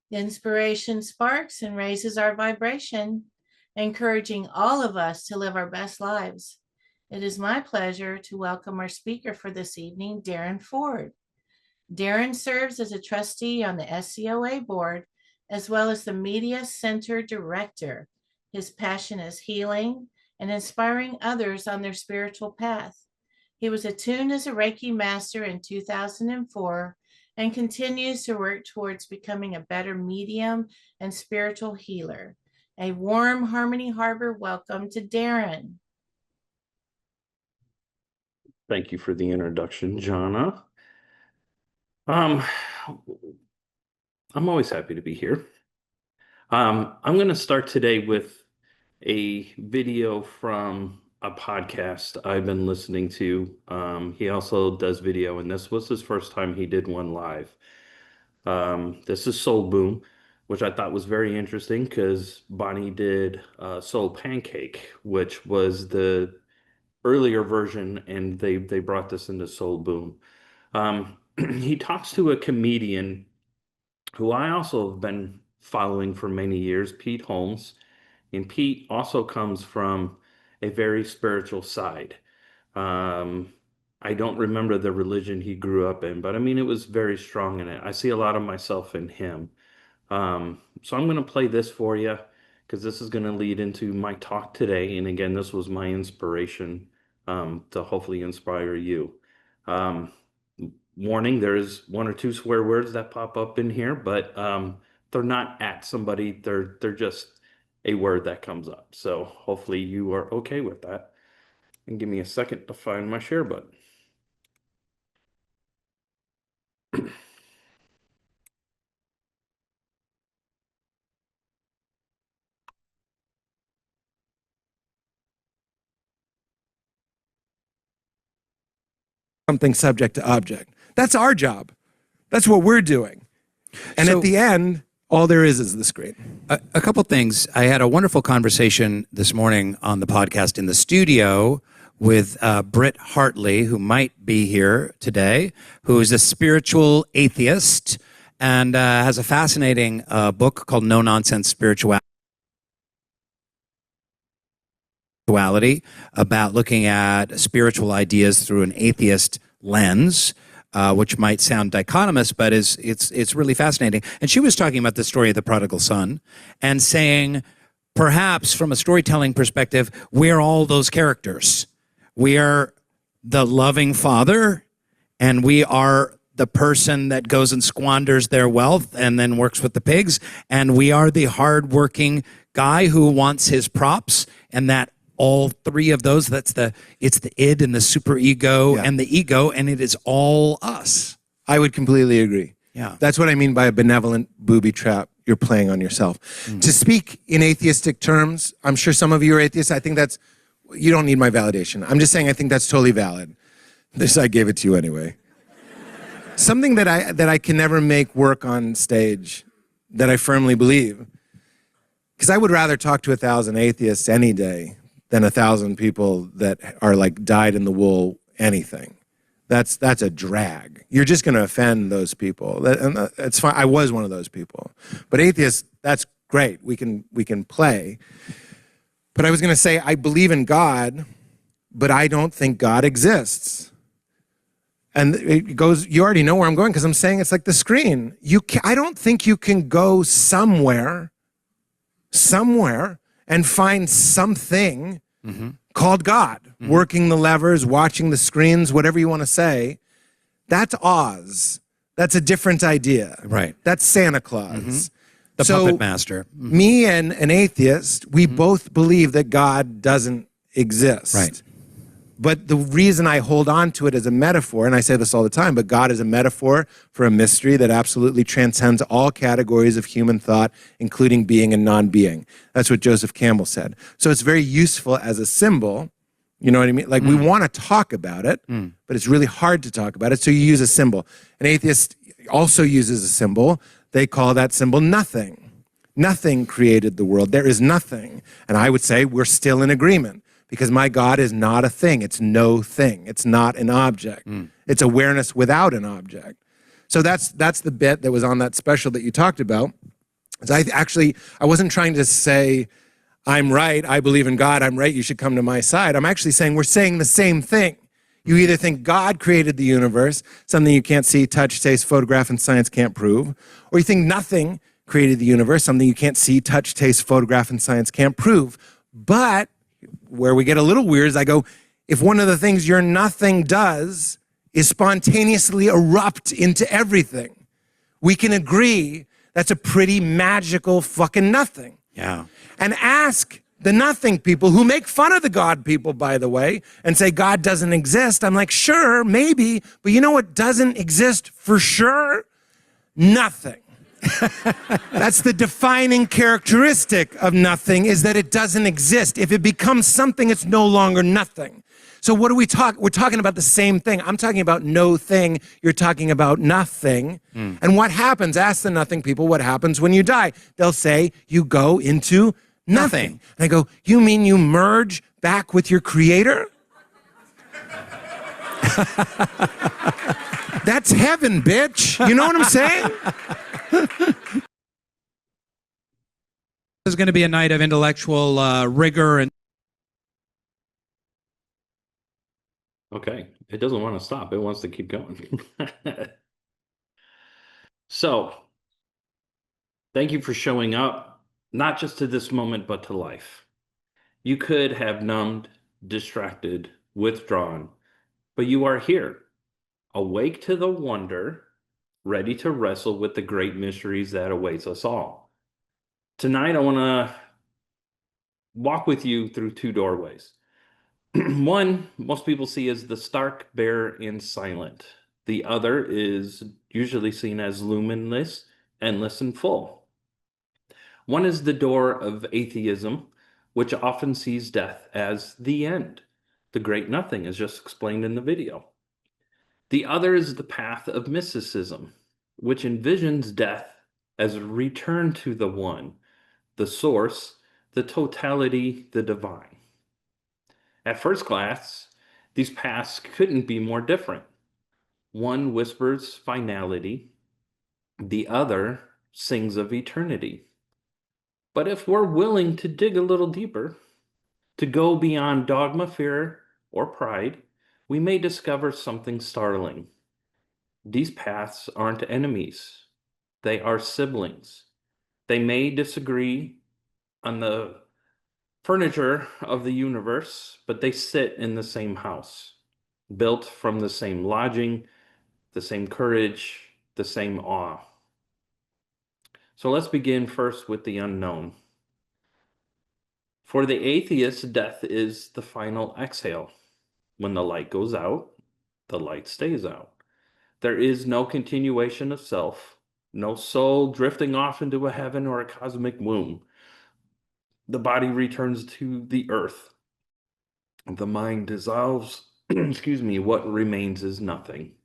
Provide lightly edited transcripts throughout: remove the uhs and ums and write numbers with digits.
Inspiration sparks and raises our vibration, encouraging all of us to live our best lives. It is my pleasure to welcome our speaker for this evening, Darrin Ford. Darrin serves as a trustee on the SCOA board, as well as the Media Center Director. His passion is healing and inspiring others on their spiritual path. He was attuned as a Reiki Master in 2004 and continues to work towards becoming a better medium and spiritual healer. A warm Harmony Harbor welcome to Darrin. Thank you for the introduction, Jonna. I'm always happy to be here. I'm going to start today with a video from a podcast I've been listening to. He also does video, and this was his first time he did one live. This is Soul Boom, which I thought was very interesting because Bonnie did Soul Pancake, which was the earlier version, and they brought this into Soul Boom. He talks to a comedian who I also have been following for many years, Pete Holmes. And Pete also comes from a very spiritual side. I don't remember the religion he grew up in, but I mean, it was very strong in it. I see a lot of myself in him. So I'm going to play this for you because this is going to lead into my talk today. And again, this was my inspiration to hopefully inspire you. Warning, there's one or two swear words that pop up in here, but they're not at somebody. They're just a word that comes up. So hopefully you are okay with that. And give me a second to find my share button. Something subject to object. That's our job. That's what we're doing. And So- at the end, all there is the screen. A couple things. I had a wonderful conversation this morning on the podcast in the studio with Britt Hartley, who might be here today, who is a spiritual atheist and has a fascinating book called No Nonsense Spirituality, about looking at spiritual ideas through an atheist lens. Which might sound dichotomous, but it's really fascinating. And she was talking about the story of the prodigal son and saying, perhaps from a storytelling perspective, we're all those characters. We are the loving father, and we are the person that goes and squanders their wealth and then works with the pigs, and we are the hardworking guy who wants his props, and that all three of those, it's the id and the superego and the ego, and it is all us. I would completely agree. Yeah. That's what I mean by a benevolent booby trap you're playing on yourself. Mm-hmm. To speak in atheistic terms, I'm sure some of you are atheists. I think that's, you don't need my validation. I'm just saying I think that's totally valid. This, I gave it to you anyway. Something that I can never make work on stage, that I firmly believe, because I would rather talk to 1,000 atheists any day than 1,000 people that are like dyed-in-the-wool anything. That's a drag. You're just going to offend those people. That's fine. I was one of those people. But atheists, that's great. We can play. But I was going to say, I believe in God, but I don't think God exists. And it goes, you already know where I'm going because I'm saying it's like the screen. I don't think you can go somewhere and find something called God, working the levers, watching the screens, whatever you want to say. That's Oz. That's a different idea. Right. That's Santa Claus. The puppet master. Me and an atheist, we both believe that God doesn't exist. Right. But the reason I hold on to it as a metaphor, and I say this all the time, but God is a metaphor for a mystery that absolutely transcends all categories of human thought, including being and non-being. That's what Joseph Campbell said. So it's very useful as a symbol. You know what I mean? Like we want to talk about it, but it's really hard to talk about it, so you use a symbol. An atheist also uses a symbol. They call that symbol nothing. Nothing created the world. There is nothing. And I would say we're still in agreement. Because my God is not a thing. It's no thing. It's not an object. It's awareness without an object. So that's the bit that was on that special that you talked about. So I wasn't trying to say, I'm right, I believe in God, I'm right, you should come to my side. I'm actually saying we're saying the same thing. You either think God created the universe, something you can't see, touch, taste, photograph, and science can't prove, or you think nothing created the universe, something you can't see, touch, taste, photograph, and science can't prove. But where we get a little weird is I go, if one of the things your nothing does is spontaneously erupt into everything, we can agree that's a pretty magical fucking nothing. Yeah. And ask the nothing people who make fun of the God people, by the way, and say God doesn't exist. I'm like, sure, maybe, but you know what doesn't exist for sure? Nothing. That's the defining characteristic of nothing, is that it doesn't exist. If it becomes something, it's no longer nothing. So what do we talk? We're talking about the same thing. I'm talking about no thing. You're talking about nothing. And what happens? Ask the nothing people what happens when you die. They'll say you go into nothing. And I go, you mean you merge back with your creator? That's heaven, bitch. You know what I'm saying? This is going to be a night of intellectual rigor and Okay, it doesn't want to stop. It wants to keep going. So, thank you for showing up, not just to this moment, but to life. You could have numbed, distracted, withdrawn, but you are here, awake to the wonder, ready to wrestle with the great mysteries that awaits us all. Tonight, I want to walk with you through two doorways. One, most people see as the stark, bare, and silent. The other is usually seen as luminous, endless, and full. One is the door of atheism, which often sees death as the end, the great nothing, as just explained in the video. The other is the path of mysticism, which envisions death as a return to the one, the source, the totality, the divine. At first glance, these paths couldn't be more different. One whispers finality, the other sings of eternity. But if we're willing to dig a little deeper, to go beyond dogma, fear, or pride, we may discover something startling. These paths aren't enemies. They are siblings. They may disagree on the furniture of the universe, but they sit in the same house, built from the same lodging, the same courage, the same awe. So let's begin first with the unknown. For the atheist, death is the final exhale. When the light goes out, the light stays out. There is no continuation of self, no soul drifting off into a heaven or a cosmic womb. The body returns to the earth. The mind dissolves. What remains is nothing.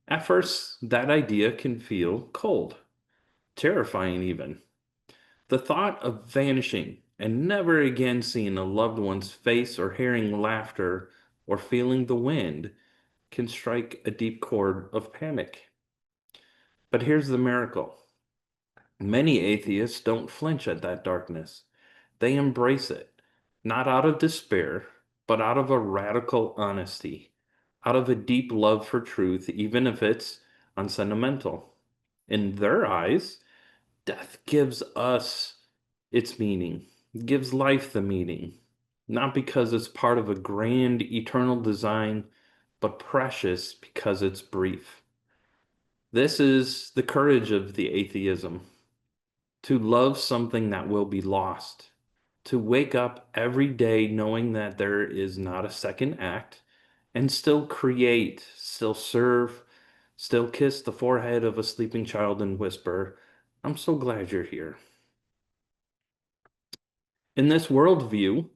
At first, that idea can feel cold, terrifying even. The thought of vanishing and never again seeing a loved one's face or hearing laughter or feeling the wind can strike a deep chord of panic. But here's the miracle. Many atheists don't flinch at that darkness. They embrace it, not out of despair, but out of a radical honesty, out of a deep love for truth, even if it's unsentimental. In their eyes, death gives us its meaning, gives life the meaning, not because it's part of a grand eternal design, but precious because it's brief. This is the courage of the atheism, to love something that will be lost, to wake up every day knowing that there is not a second act, and still create, still serve, still kiss the forehead of a sleeping child and whisper, "I'm so glad you're here." In this worldview,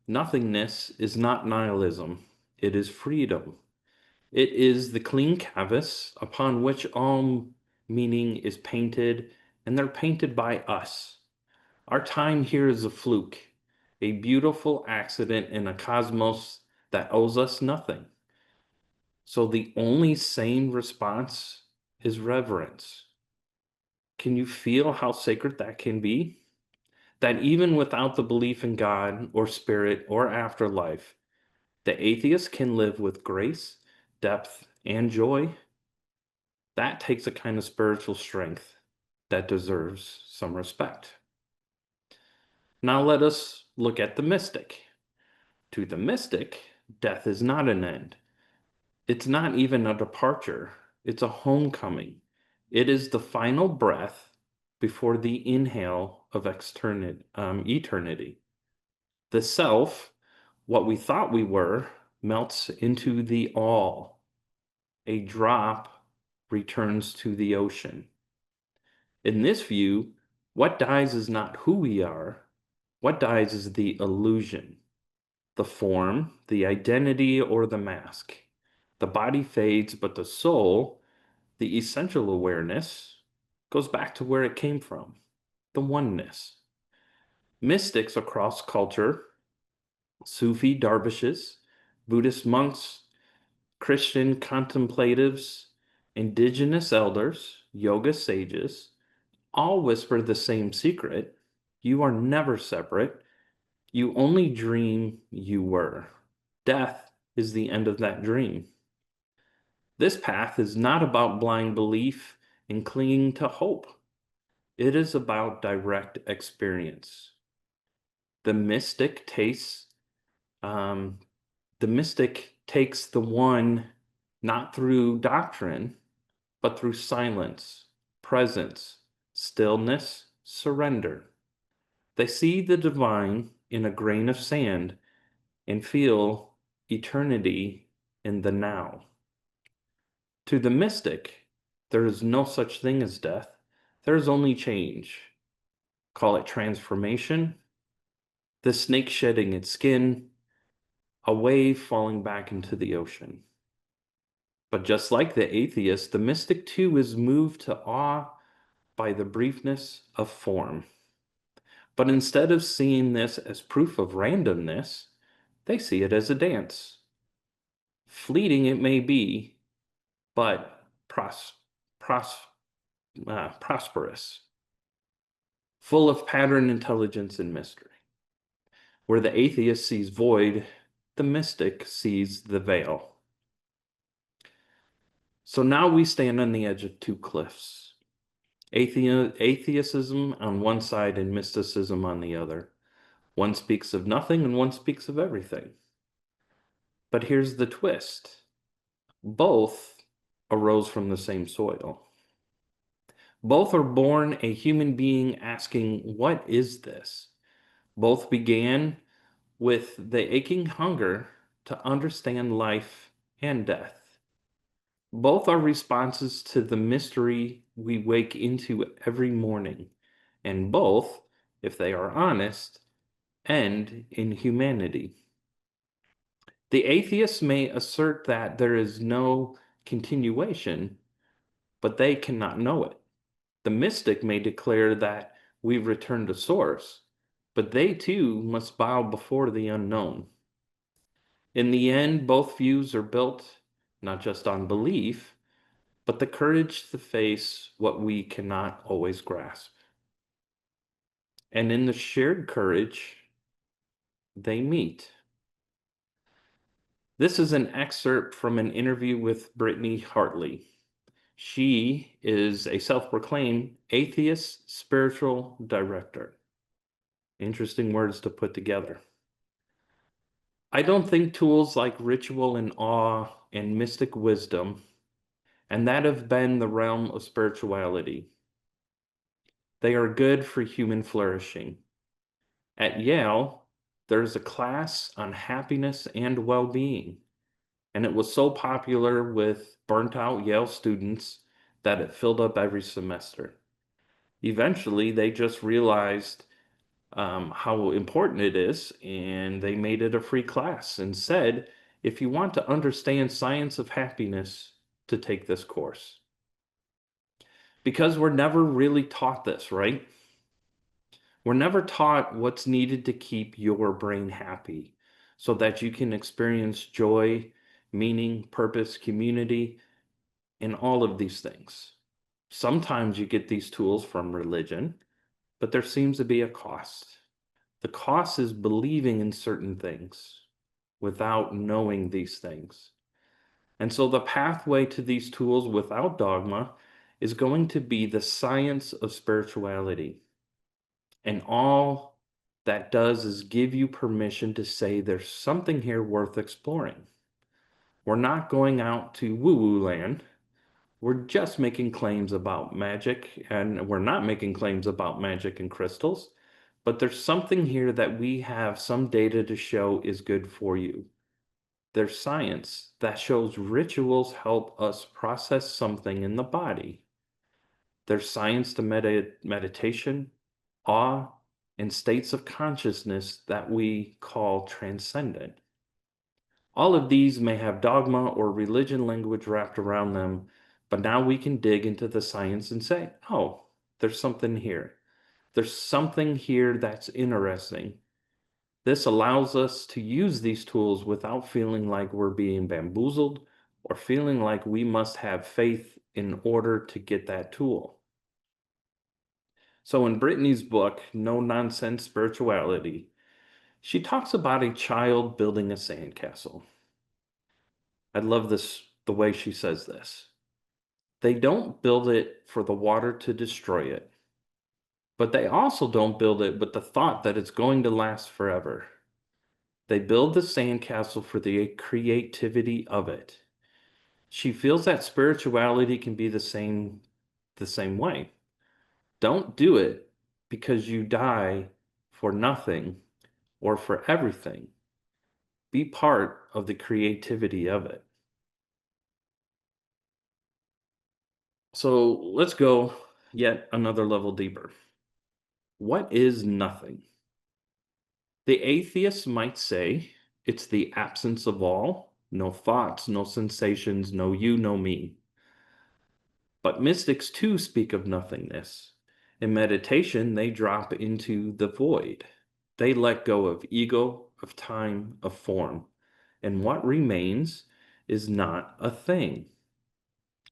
nothingness is not nihilism, it is freedom. It is the clean canvas upon which all meaning is painted, and they're painted by us. Our time here is a fluke, a beautiful accident in a cosmos that owes us nothing. So the only sane response is reverence. Can you feel how sacred that can be? That even without the belief in God or spirit or afterlife, the atheist can live with grace, depth, and joy? That takes a kind of spiritual strength that deserves some respect. Now let us look at the mystic. To the mystic, death is not an end. It's not even a departure. It's a homecoming. It is the final breath before the inhale of eternity. The self, what we thought we were, melts into the all. A drop returns to the ocean. In this view, what dies is not who we are. What dies is the illusion, the form, the identity, or the mask. The body fades, but the soul, the essential awareness, goes back to where it came from, the oneness. Mystics across culture, Sufi dervishes, Buddhist monks, Christian contemplatives, indigenous elders, yoga sages, all whisper the same secret. You are never separate. You only dream you were. Death is the end of that dream. This path is not about blind belief and clinging to hope. It is about direct experience. The mystic takes the one not through doctrine, but through silence, presence, stillness, surrender. They see the divine in a grain of sand and feel eternity in the now. To the mystic, there is no such thing as death. There is only change. Call it transformation, the snake shedding its skin, a wave falling back into the ocean. But just like the atheist, the mystic too is moved to awe by the briefness of form. But instead of seeing this as proof of randomness, they see it as a dance. Fleeting it may be, but prosperous, full of pattern, intelligence, and mystery. Where the atheist sees void, the mystic sees the veil. So now we stand on the edge of two cliffs. Atheism on one side and mysticism on the other. One speaks of nothing and one speaks of everything. But here's the twist. Both arose from the same soil. Both are born a human being asking, what is this? Both began with the aching hunger to understand life and death. Both are responses to the mystery we wake into every morning, and both, if they are honest, end in humanity. The atheist may assert that there is no continuation, but they cannot know it. The mystic may declare that we return to source, but they too must bow before the unknown. In the end, both views are built not just on belief, but the courage to face what we cannot always grasp. And in the shared courage, they meet. This is an excerpt from an interview with Brittany Hartley. She is a self-proclaimed atheist spiritual director. Interesting words to put together. I don't think tools like ritual and awe and mystic wisdom, and that have been the realm of spirituality. They are good for human flourishing. At Yale, there's a class on happiness and well-being, and it was so popular with burnt-out Yale students that it filled up every semester. Eventually, they just realized how important it is, and they made it a free class and said, if you want to understand science of happiness, to take this course. Because we're never really taught this, right? We're never taught what's needed to keep your brain happy so that you can experience joy, meaning, purpose, community, and all of these things. Sometimes you get these tools from religion, but there seems to be a cost. The cost is believing in certain things without knowing these things. And so the pathway to these tools without dogma is going to be the science of spirituality. And all that does is give you permission to say there's something here worth exploring. We're not going out to woo-woo land. We're just making claims about magic, and we're not making claims about magic and crystals, but there's something here that we have some data to show is good for you. There's science that shows rituals help us process something in the body. There's science to meditation, awe, and states of consciousness that we call transcendent. All of these may have dogma or religion language wrapped around them, but now we can dig into the science and say, oh, there's something here. There's something here that's interesting. This allows us to use these tools without feeling like we're being bamboozled or feeling like we must have faith in order to get that tool. So in Brittany's book, No Nonsense Spirituality, she talks about a child building a sandcastle. I love the way she says this. They don't build it for the water to destroy it, but they also don't build it with the thought that it's going to last forever. They build the sandcastle for the creativity of it. She feels that spirituality can be the same way. Don't do it because you die for nothing or for everything. Be part of the creativity of it. So let's go yet another level deeper. What is nothing? The atheists might say it's the absence of all, no thoughts, no sensations, no you, no me. But mystics too speak of nothingness. In meditation, they drop into the void. They let go of ego, of time, of form. And what remains is not a thing.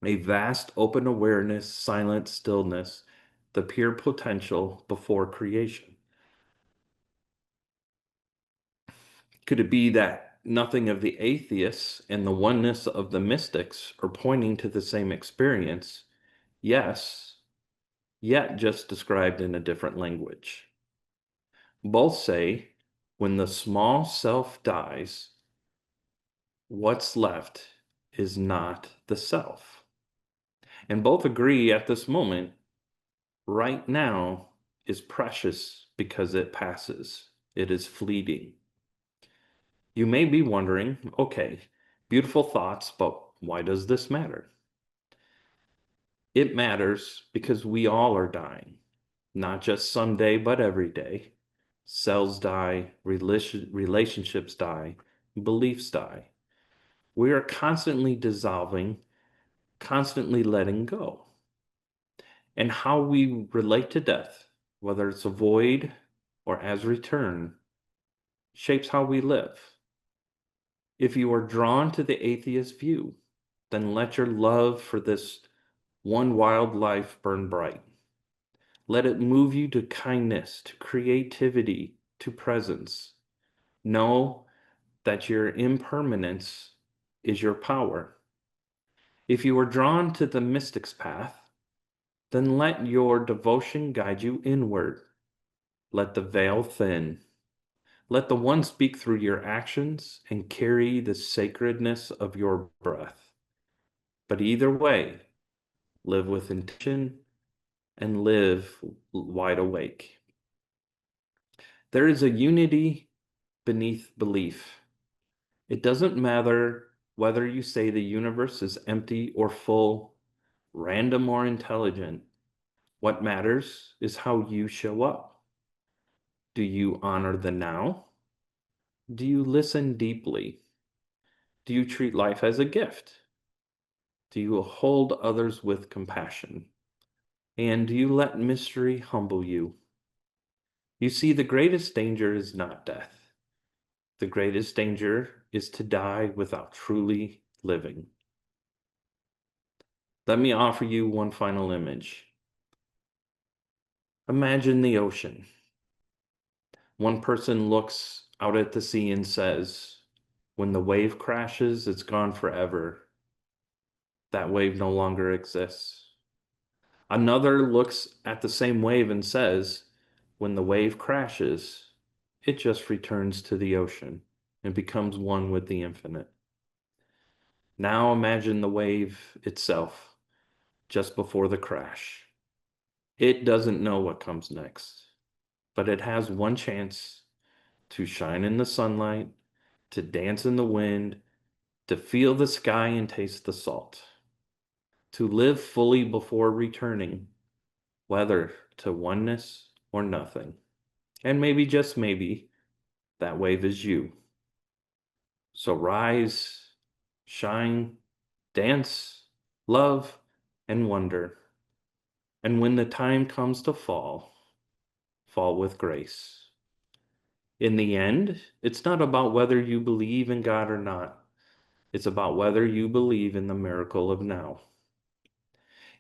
A vast open awareness, silent stillness, the pure potential before creation. Could it be that nothing of the atheists and the oneness of the mystics are pointing to the same experience? Yes, yet just described in a different language. Both say, when the small self dies, what's left is not the self. And both agree at this moment, right now is precious because it passes. It is fleeting. You may be wondering, okay, beautiful thoughts, but why does this matter? It matters because we all are dying, not just someday, but every day. Cells die, relationships die, beliefs die. We are constantly dissolving, constantly letting go. And how we relate to death, whether it's a void or as return, shapes how we live. If you are drawn to the atheist view, then let your love for this one wild life burn bright. Let it move you to kindness, to creativity, to presence. Know that your impermanence is your power. If you are drawn to the mystic's path, then let your devotion guide you inward. Let the veil thin. Let the one speak through your actions and carry the sacredness of your breath. But either way, live with intention and live wide awake. There is a unity beneath belief. It doesn't matter whether you say the universe is empty or full, random or intelligent. What matters is how you show up. Do you honor the now? Do you listen deeply? Do you treat life as a gift? Do you hold others with compassion? And do you let mystery humble you? You see, the greatest danger is not death. The greatest danger is to die without truly living. let me offer you one final image. Imagine the ocean. One person looks out at the sea and says, when the wave crashes, it's gone forever. That wave no longer exists. Another looks at the same wave and says, when the wave crashes, it just returns to the ocean and becomes one with the infinite. Now imagine the wave itself just before the crash. It doesn't know what comes next, but it has one chance to shine in the sunlight, to dance in the wind, to feel the sky and taste the salt, to live fully before returning, whether to oneness or nothing. And maybe, just maybe, that wave is you. So rise, shine, dance, love, and wonder. And when the time comes to fall, fall with grace. In the end, it's not about whether you believe in God or not. It's about whether you believe in the miracle of now.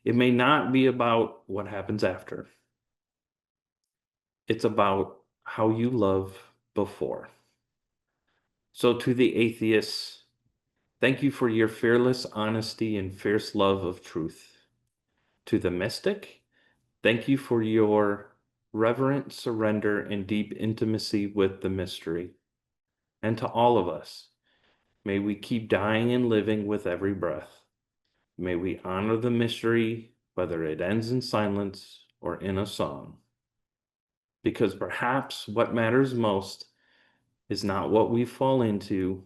It may not be about what happens after. It's about how you love before. So to the atheists, thank you for your fearless honesty and fierce love of truth. To the mystic, thank you for your reverent surrender and deep intimacy with the mystery. And to all of us, may we keep dying and living with every breath. May we honor the mystery, whether it ends in silence or in a song. Because perhaps what matters most is not what we fall into,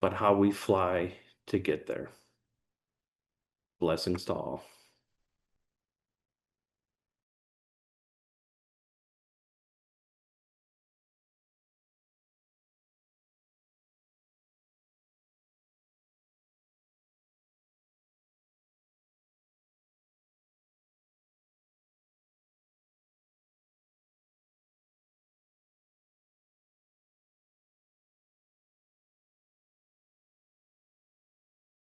but how we fly to get there. Blessings to all.